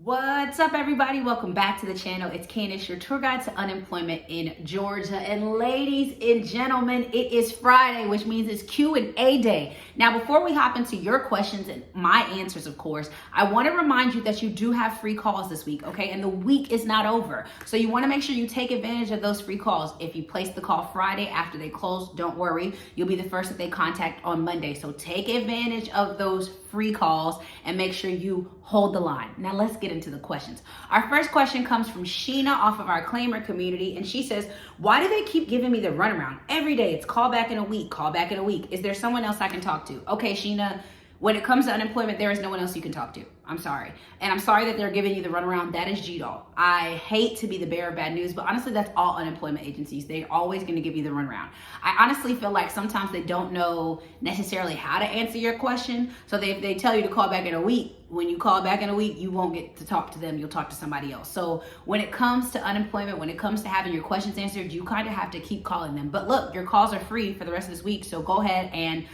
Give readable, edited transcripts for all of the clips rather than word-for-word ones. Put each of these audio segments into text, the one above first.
What's up, everybody? Welcome back to the channel. It's Candace, your tour guide to unemployment in Georgia. And ladies and gentlemen, it is Friday, which means it's Q&A day. Now, before we hop into your questions and my answers, of course, I want to remind you that you do have free calls this week, okay? And the week is not over. So you want to make sure you take advantage of those free calls. If you place the call Friday after they close, don't worry. You'll be the first that they contact on Monday. So take advantage of those free calls and make sure you hold the line. Now let's get into the questions. Our first question comes from Sheena off of our Claimyr community, and she says, why do they keep giving me the runaround? Every day it's call back in a week, call back in a week. Is there someone else I can talk to? Okay, Sheena, when it comes to unemployment, there is no one else you can talk to. I'm sorry. And I'm sorry that they're giving you the runaround. That is GDOL. I hate to be the bearer of bad news, but honestly, that's all unemployment agencies. They're always going to give you the runaround. I honestly feel like sometimes they don't know necessarily how to answer your question. So they tell you to call back in a week. When you call back in a week, you won't get to talk to them. You'll talk to somebody else. So when it comes to unemployment, when it comes to having your questions answered, you kind of have to keep calling them. But look, your calls are free for the rest of this week. So go ahead and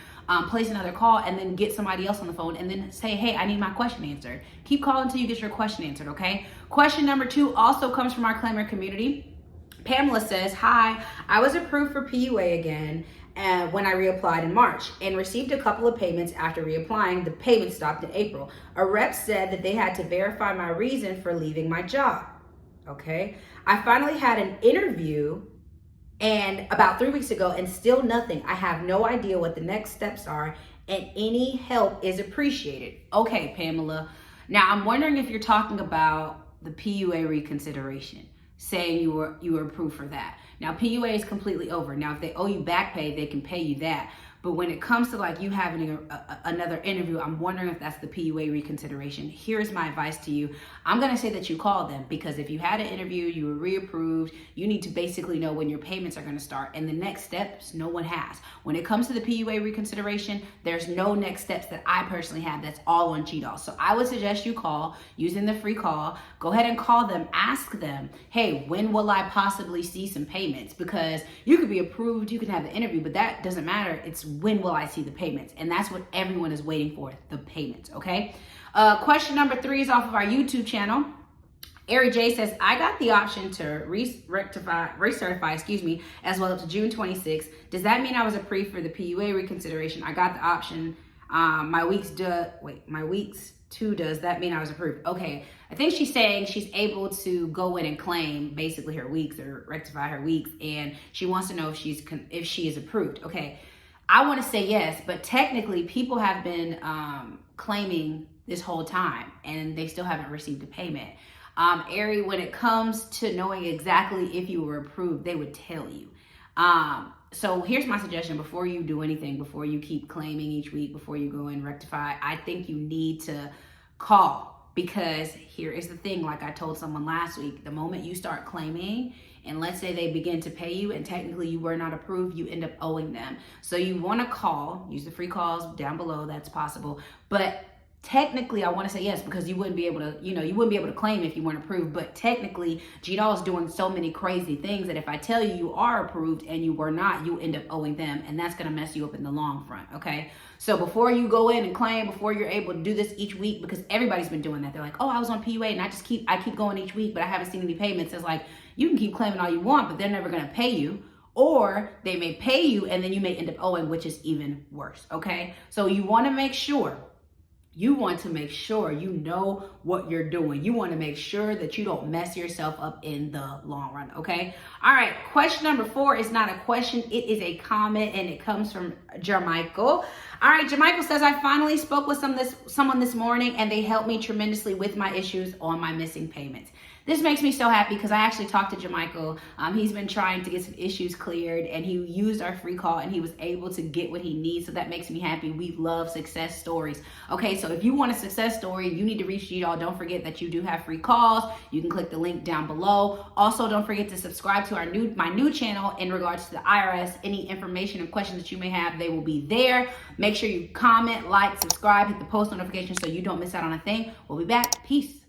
place another call and then get somebody else on the phone and then say, hey, I need my question answered. Keep calling until you get your question answered, okay? Question number 2 also comes from our Claimyr community. Pamela says, hi, I was approved for PUA again when I reapplied in March and received a couple of payments after reapplying. The payment stopped in April. A rep said that they had to verify my reason for leaving my job, okay? I finally had an interview and about 3 weeks ago, and still nothing. I have no idea what the next steps are, and any help is appreciated. Okay, Pamela. Now, I'm wondering if you're talking about the PUA reconsideration, saying you were approved for that. Now, PUA is completely over. Now, if they owe you back pay, they can pay you that. But when it comes to like you having another interview, I'm wondering if that's the PUA reconsideration. Here's my advice to you. I'm going to say that you call them, because if you had an interview, you were reapproved, you need to basically know when your payments are going to start. And the next steps, no one has. When it comes to the PUA reconsideration, there's no next steps that I personally have. That's all on GDOL. So I would suggest you call using the free call. Go ahead and call them. Ask them, hey, when will I possibly see some payments? Because you could be approved, you can have the interview, but that doesn't matter. It's when will I see the payments? And that's what everyone is waiting for, the payments, okay? Question number 3 is off of our YouTube channel. Ari J says, I got the option to recertify, as well up to June 26th. Does that mean I was approved for the PUA reconsideration? I got the option. My weeks 2 does that mean I was approved? Okay, I think she's saying she's able to go in and claim basically her weeks or rectify her weeks, and she wants to know if she is approved. Okay, I want to say yes, but technically people have been claiming this whole time and they still haven't received a payment. Ari, when it comes to knowing exactly if you were approved, they would tell you. So here's my suggestion: before you do anything, before you keep claiming each week, before you go and rectify, I think you need to call, because here is the thing, like I told someone last week, the moment you start claiming, and let's say they begin to pay you and technically you were not approved, you end up owing them. So you want to call, use the free calls down below, that's possible. But technically, I want to say yes, because you wouldn't be able to, you wouldn't be able to claim if you weren't approved. But technically, GDOL is doing so many crazy things that if I tell you you are approved and you were not, you end up owing them, and that's going to mess you up in the long front, okay? So before you go in and claim, before you're able to do this each week, because everybody's been doing that. They're like, oh, I was on PUA and I keep going each week, but I haven't seen any payments. It's like, you can keep claiming all you want, but they're never going to pay you. Or they may pay you and then you may end up owing, which is even worse, okay? So you want to make sure you know what you're doing. You want to make sure that you don't mess yourself up in the long run, okay? All right, question number 4 is not a question. It is a comment, and it comes from Jermichael. All right, Jermichael says, I finally spoke with someone this morning, and they helped me tremendously with my issues on my missing payments. This makes me so happy, because I actually talked to Jermichael. He's been trying to get some issues cleared, and he used our free call, and he was able to get what he needs. So that makes me happy. We love success stories. Okay, so if you want a success story, you need to reach GDOL. Don't forget that you do have free calls. You can click the link down below. Also, don't forget to subscribe to my new channel in regards to the IRS. Any information and questions that you may have, they will be there. Make sure you comment, like, subscribe, hit the post notification so you don't miss out on a thing. We'll be back. Peace.